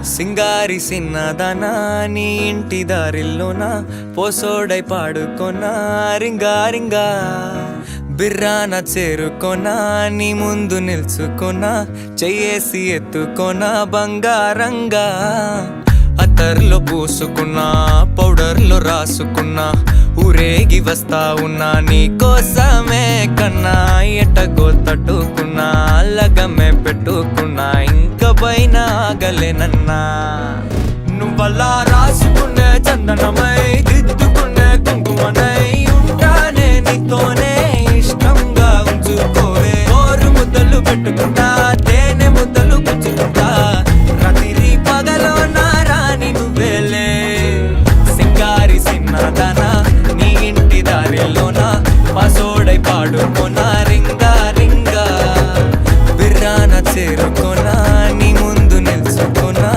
సింగారి సిన్నదనా నీ ఇంటి దారిల్లోనా పోసోడై పాడుకొనా రింగా రింగా బిర్రాన చేరుకొనా నీ ముందు నిల్చుకొనా చెయ్యేసి ఎత్తుకొనా బంగారంగా అత్తర్లో పూసుకున్నా పౌడర్లో రాసుకున్నా ఊరేగి వస్తా ఉన్నా నీ కోసమే కన్నా ఎటగో తట్టుకున్నా లగమే పెట్టుకున్నా ఇంక పైన ఆగలేనన్నా నువ్వలా రాసుకునే చందనమై దిద్దుకునే కుంకుమనై ఉంటానే నీతోనే ఇష్టంగా ఉంచుకోవే ఓరు ముద్దలు పెట్టుకుంటా తేనె ముద్దలు గుచ్చుకుంటా రాత్రి పగలో నా రాణి నువ్వేలే సింగారి సిన్నదనా నీ ఇంటి దారిలోనా పాసోడై పాడుకోనా రింగా రింగా బిర్రాన చేరుకోనా నీ ముందు నిల్చుకోనా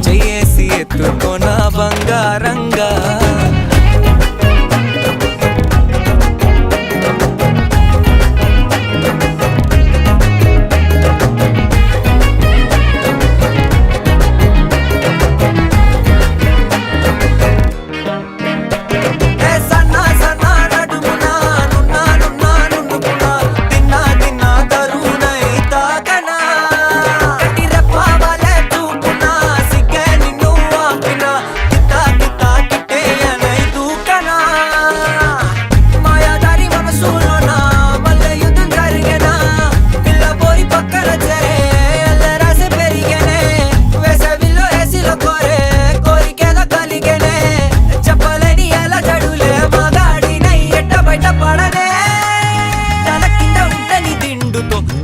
చెయ్యేసి ఎత్తుకోనా బంగారంగా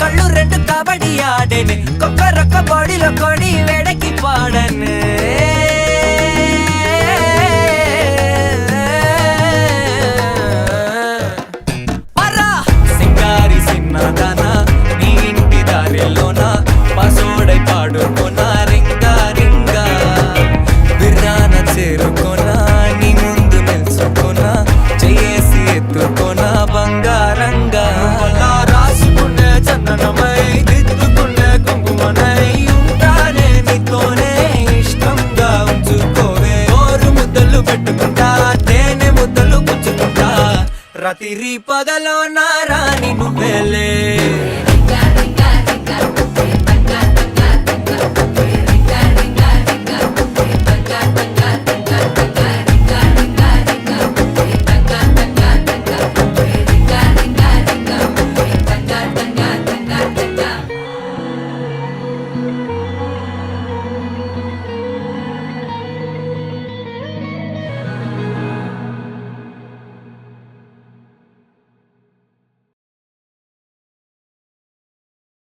కళ్ళు రెండు కబడ్డీ ఆడేనే కొక్కరొక్క బాడీలో కొడి వేడకి పాడనే సింగారి సిన్నదనా నీ ఇంటి దారిలోనా పాసోడై పాడుకోనా రింగా రింగా బిర్రాన చేరుకోనా నీ ముందు నిల్చుకోనా చెయ్యేసి ఎత్తుకోనా బంగారంగా చందనమై దిద్దుకునే కుంకుమనై ఉంటానే నీతోనే ఇష్టంగా ఉంచుకోవే ఓరు ముద్దలు పెట్టుకుంటా తేనె ముద్దలు గుచ్చుకుంటా రాత్రి పగలో నా రాణి నువ్వేలే